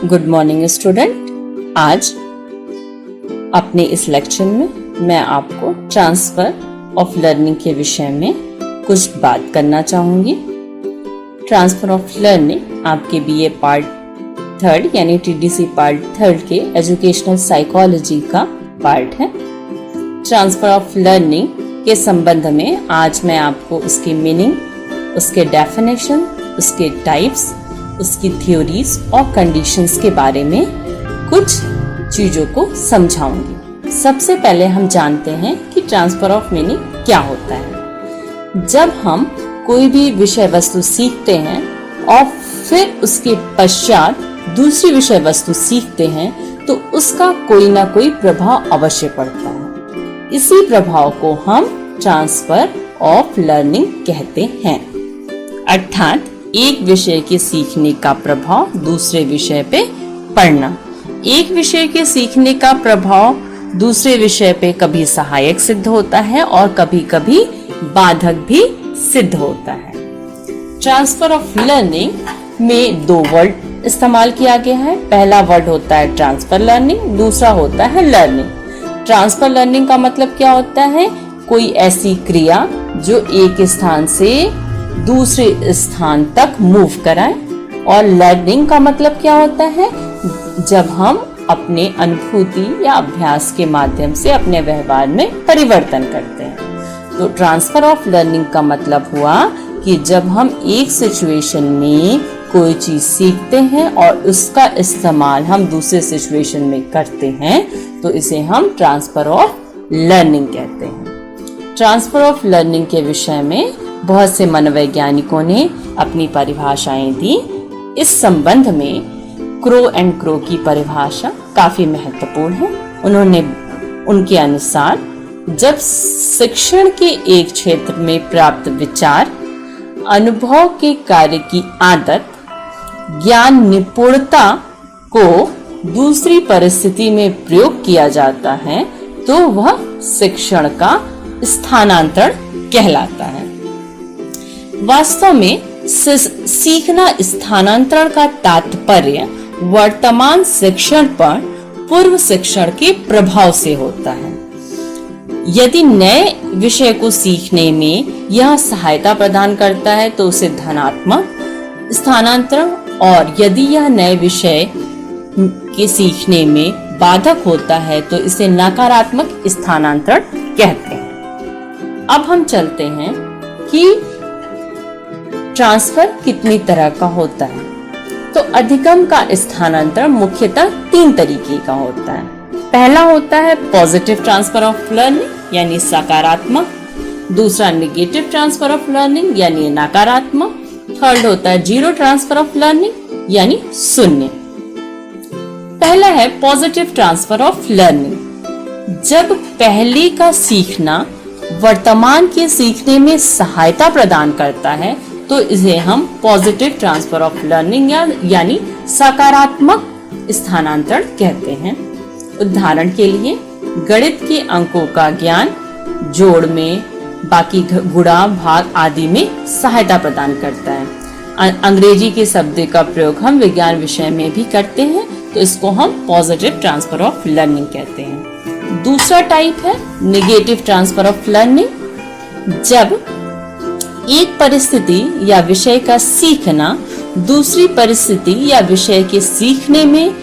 Good morning student. आज अपने इस लेक्चर में मैं आपको ट्रांसफर ऑफ लर्निंग के विषय में कुछ बात करना चाहूंगी। ट्रांसफर ऑफ लर्निंग आपके बीए पार्ट 3 यानी टीडीसी पार्ट 3 के एजुकेशनल साइकोलॉजी का पार्ट है। ट्रांसफर ऑफ लर्निंग के संबंध में आज मैं आपको उसकी मीनिंग, उसके डेफिनेशन, उसके टाइप्स, उसकी थ्योरीज और कंडीशंस के बारे में कुछ चीजों को समझाऊंगी। सबसे पहले हम जानते हैं कि ट्रांसफर ऑफ मीनिंग क्या होता है। जब हम कोई भी विषय वस्तु सीखते हैं और फिर उसके पश्चात दूसरी विषय वस्तु सीखते हैं तो उसका कोई ना कोई प्रभाव अवश्य पड़ता है। इसी प्रभाव को हम ट्रांसफर ऑफ लर्निंग कहते हैं। अर्थात एक विषय के सीखने का प्रभाव दूसरे विषय पे पड़ना। एक विषय के सीखने का प्रभाव दूसरे विषय पे कभी सहायक सिद्ध होता है और कभी कभी बाधक भी सिद्ध होता है। ट्रांसफर ऑफ लर्निंग में दो वर्ड इस्तेमाल किया गया है। पहला वर्ड होता है ट्रांसफर लर्निंग, दूसरा होता है लर्निंग। ट्रांसफर लर्निंग का मतलब क्या होता है? कोई ऐसी क्रिया जो एक स्थान से दूसरे स्थान तक मूव कराए। और लर्निंग का मतलब क्या होता है? जब हम अपने अनुभूति या अभ्यास के माध्यम से अपने व्यवहार में परिवर्तन करते हैं। तो ट्रांसफर ऑफ लर्निंग का मतलब हुआ कि जब हम एक सिचुएशन में कोई चीज सीखते हैं और उसका इस्तेमाल हम दूसरे सिचुएशन में करते हैं तो इसे हम ट्रांसफर ऑफ लर्निंग कहते हैं। ट्रांसफर ऑफ लर्निंग के विषय में बहुत से मनोवैज्ञानिकों ने अपनी परिभाषाएं दी। इस संबंध में क्रो एंड क्रो की परिभाषा काफी महत्वपूर्ण है। उनके अनुसार जब शिक्षण के एक क्षेत्र में प्राप्त विचार, अनुभव के कार्य की आदत, ज्ञान, निपुणता को दूसरी परिस्थिति में प्रयोग किया जाता है तो वह शिक्षण का स्थानांतरण कहलाता है। वास्तव में सीखना स्थानांतरण का तात्पर्य वर्तमान शिक्षण पर पूर्व शिक्षण के प्रभाव से होता है। यदि नए विषय को सीखने में यह सहायता प्रदान करता है तो उसे धनात्मक स्थानांतरण, और यदि यह नए विषय के सीखने में बाधक होता है तो इसे नकारात्मक स्थानांतरण कहते हैं। अब हम चलते हैं कि ट्रांसफर कितनी तरह का होता है। तो अधिगम का स्थानांतरण मुख्यतः 3 तरीके का होता है। पहला होता है पॉजिटिव ट्रांसफर ऑफ लर्निंग यानी सकारात्मक, दूसरा नेगेटिव ट्रांसफर ऑफ लर्निंग यानी नकारात्मक, थर्ड होता है जीरो ट्रांसफर ऑफ लर्निंग यानी शून्य। पहला है पॉजिटिव ट्रांसफर ऑफ लर्निंग। जब पहले का सीखना वर्तमान के सीखने में सहायता प्रदान करता है तो इसे हम पॉजिटिव ट्रांसफर ऑफ लर्निंग यानी सकारात्मक स्थानांतरण कहते हैं। उदाहरण के लिए गणित के अंकों का ज्ञान जोड़ में, बाकी गुणा, भाग आदि में सहायता प्रदान करता है। अंग्रेजी के शब्द का प्रयोग हम विज्ञान विषय में भी करते हैं तो इसको हम पॉजिटिव ट्रांसफर ऑफ लर्निंग कहते हैं। दूसरा टाइप है नेगेटिव ट्रांसफर ऑफ लर्निंग। जब एक परिस्थिति या विषय का सीखना दूसरी परिस्थिति या विषय के सीखने में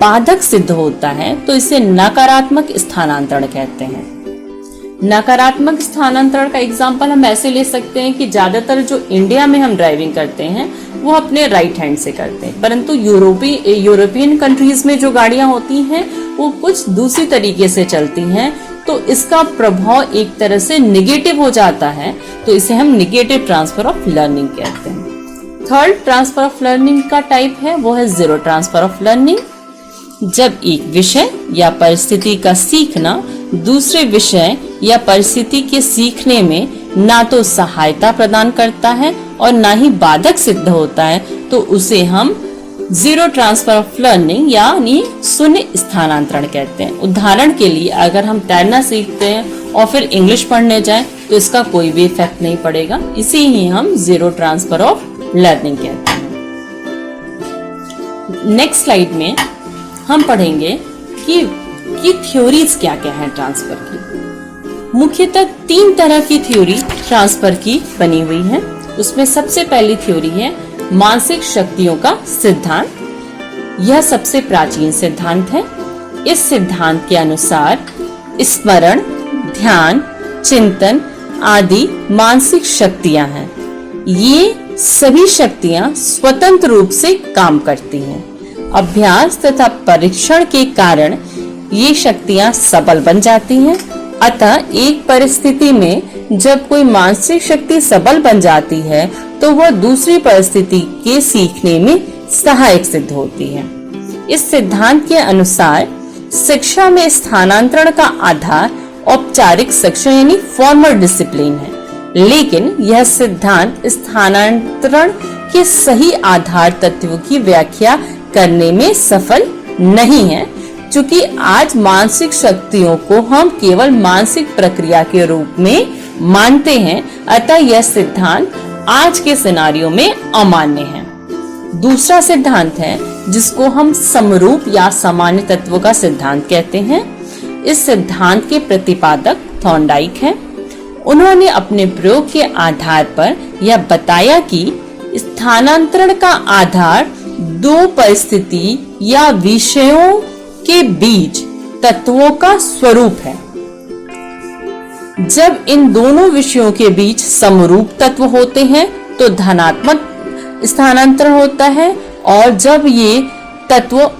बाधक सिद्ध होता है तो इसे नकारात्मक स्थानांतरण कहते हैं। नकारात्मक स्थानांतरण का एग्जाम्पल हम ऐसे ले सकते हैं कि ज्यादातर जो इंडिया में हम ड्राइविंग करते हैं वो अपने राइट हैंड से करते हैं, परंतु यूरोपियन कंट्रीज में जो गाड़ियां होती हैं वो कुछ दूसरी तरीके से चलती हैं तो इसका प्रभाव एक तरह से निगेटिव हो जाता है तो इसे हम निगेटिव ट्रांसफर ऑफ लर्निंग कहते हैं। थर्ड ट्रांसफर ऑफ लर्निंग का टाइप है वो है जीरो ट्रांसफर ऑफ लर्निंग। जब एक विषय या परिस्थिति का सीखना दूसरे विषय या परिस्थिति के सीखने में ना तो सहायता प्रदान करता है और ना ही बाधक सिद्ध होता है तो उसे हम जीरो ट्रांसफर ऑफ लर्निंग यानी शून्य स्थानांतरण कहते हैं। उदाहरण के लिए अगर हम तैरना सीखते हैं और फिर इंग्लिश पढ़ने जाएं तो इसका कोई भी इफेक्ट नहीं पड़ेगा, इसी ही हम जीरो ट्रांसफर ऑफ लर्निंग कहते हैं। नेक्स्ट स्लाइड में हम पढ़ेंगे कि थ्योरीज क्या क्या है ट्रांसफर की। मुख्यतः 3 तरह की थ्योरी ट्रांसफर की बनी हुई है। उसमें सबसे पहली थ्योरी है मानसिक शक्तियों का सिद्धांत। यह सबसे प्राचीन सिद्धांत है। इस सिद्धांत के अनुसार स्मरण, ध्यान, चिंतन आदि मानसिक शक्तियां हैं। ये सभी शक्तियां स्वतंत्र रूप से काम करती हैं। अभ्यास तथा परीक्षण के कारण ये शक्तियां सबल बन जाती हैं। अतः एक परिस्थिति में जब कोई मानसिक शक्ति सबल बन जाती है तो वह दूसरी परिस्थिति के सीखने में सहायक सिद्ध होती है। इस सिद्धांत के अनुसार शिक्षा में स्थानांतरण का आधार औपचारिक शिक्षा यानी फॉर्मल डिसिप्लिन है, लेकिन यह सिद्धांत स्थानांतरण के सही आधार तत्वों की व्याख्या करने में सफल नहीं है, क्योंकि आज मानसिक शक्तियों को हम केवल मानसिक प्रक्रिया के रूप में मानते हैं। अतः यह सिद्धांत आज के सिनारियों में अमान्य है। दूसरा सिद्धांत है जिसको हम समरूप या सामान्य तत्वों का सिद्धांत कहते हैं। इस सिद्धांत के प्रतिपादक थॉर्नडाइक हैं। उन्होंने अपने प्रयोग के आधार पर यह बताया कि स्थानांतरण का आधार 2 परिस्थिति या विषयों के बीच तत्वों का स्वरूप है। जब इन दोनों विषयों के बीच समरूप तत्व होते हैं तो धनात्मक स्थानांतरण होता है, और जब ये तत्व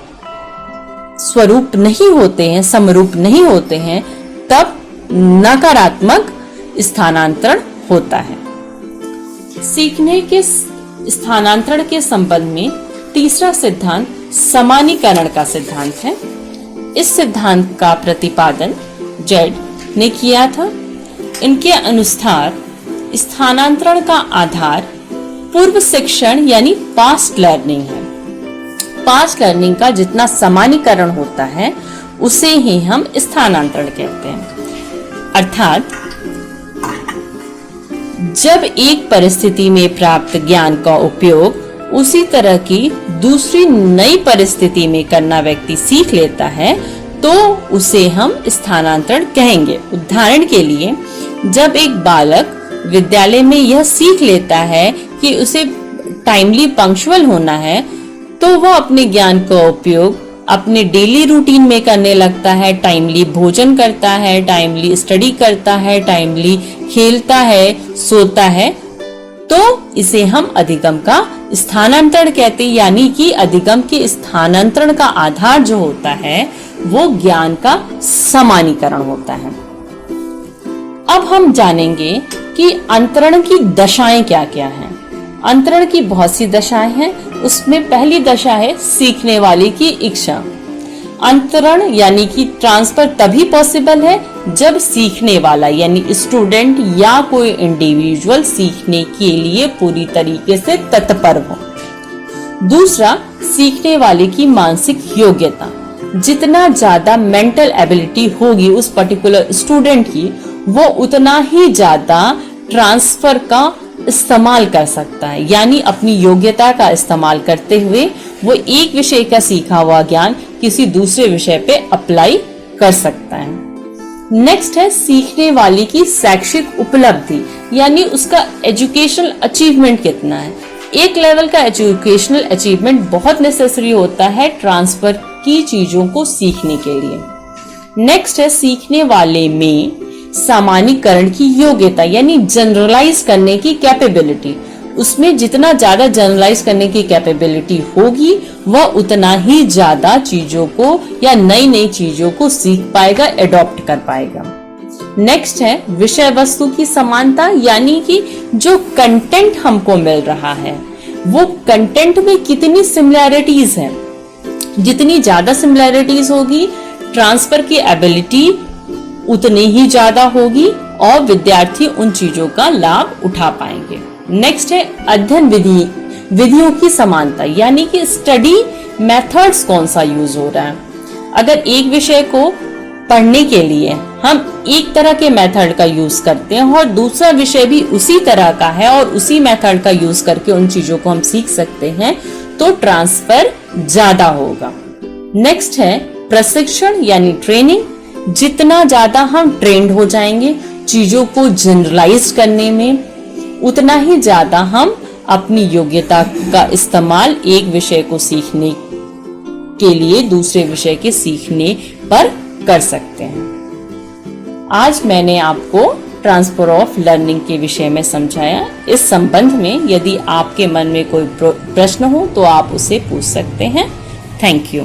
स्वरूप नहीं होते हैं, समरूप नहीं होते हैं, तब नकारात्मक स्थानांतरण होता है। सीखने के स्थानांतरण के संबंध में तीसरा सिद्धांत सामान्यीकरण का सिद्धांत है। इस सिद्धांत का प्रतिपादन जेड ने किया था। इनके अनुसार स्थानांतरण का आधार पूर्व शिक्षण यानी पास्ट लर्निंग है। पास्ट लर्निंग का जितना सामान्यीकरण होता है उसे ही हम स्थानांतरण कहते हैं। अर्थात जब एक परिस्थिति में प्राप्त ज्ञान का उपयोग उसी तरह की दूसरी नई परिस्थिति में करना व्यक्ति सीख लेता है तो उसे हम स्थानांतरण कहेंगे। उदाहरण के लिए, जब एक बालक विद्यालय में यह सीख लेता है कि उसे टाइमली पंक्चुअल होना है, तो वह अपने ज्ञान का उपयोग अपने डेली रूटीन में करने लगता है। टाइमली भोजन करता है, टाइमली स्टडी करता है, टाइमली खेलता है, सोता है, तो इसे हम अधिगम का स्थानांतरण कहते हैं। यानी कि अधिगम के स्थानांतरण का आधार जो होता है वो ज्ञान का सामान्यीकरण होता है। अब हम जानेंगे कि अंतरण की दशाएं क्या क्या हैं। अंतरण की बहुत सी दशाएं हैं। उसमें पहली दशा है सीखने वाले की इच्छा। अंतरण यानी कि ट्रांसफर तभी पॉसिबल है जब सीखने वाला यानी स्टूडेंट या कोई इंडिविजुअल सीखने के लिए पूरी तरीके से तत्पर हो। दूसरा, सीखने वाले की मानसिक योग्यता। जितना ज्यादा मेंटल एबिलिटी होगी उस पर्टिकुलर स्टूडेंट की, वो उतना ही ज्यादा ट्रांसफर का इस्तेमाल कर सकता है। यानी अपनी योग्यता का इस्तेमाल करते हुए वो एक विषय का सीखा हुआ ज्ञान किसी दूसरे विषय पे अप्लाई कर सकता है। नेक्स्ट है सीखने वाले की शैक्षिक उपलब्धि, यानी उसका एजुकेशनल अचीवमेंट कितना है। एक लेवल का एजुकेशनल अचीवमेंट बहुत नेसेसरी होता है ट्रांसफर की चीजों को सीखने के लिए। नेक्स्ट है सीखने वाले में सामान्यीकरण की योग्यता, यानी जनरलाइज करने की कैपेबिलिटी। उसमें जितना ज्यादा जनरलाइज करने की कैपेबिलिटी होगी वह उतना ही ज्यादा चीजों को या नई नई चीजों को सीख पाएगा, एडॉप्ट कर पाएगा। नेक्स्ट है विषय वस्तु की समानता, यानी कि जो कंटेंट हमको मिल रहा है वो कंटेंट में कितनी सिमिलैरिटीज हैं। जितनी ज्यादा सिमिलैरिटीज होगी ट्रांसफर की एबिलिटी उतनी ही ज्यादा होगी और विद्यार्थी उन चीजों का लाभ उठा पाएंगे। नेक्स्ट है अध्ययन विधियों की समानता, यानी कि स्टडी मेथड्स कौन सा यूज हो रहा है। अगर एक विषय को पढ़ने के लिए हम एक तरह के मेथड का यूज करते हैं और दूसरा विषय भी उसी तरह का है और उसी मेथड का यूज करके उन चीजों को हम सीख सकते हैं, तो ट्रांसफर ज्यादा होगा। नेक्स्ट है प्रशिक्षण यानी ट्रेनिंग। जितना ज्यादा हम ट्रेंड हो जाएंगे चीजों को जनरलाइज करने में, उतना ही ज्यादा हम अपनी योग्यता का इस्तेमाल एक विषय को सीखने के लिए दूसरे विषय के सीखने पर कर सकते हैं। आज मैंने आपको ट्रांसफर ऑफ लर्निंग के विषय में समझाया। इस संबंध में यदि आपके मन में कोई प्रश्न हो तो आप उसे पूछ सकते हैं। Thank you.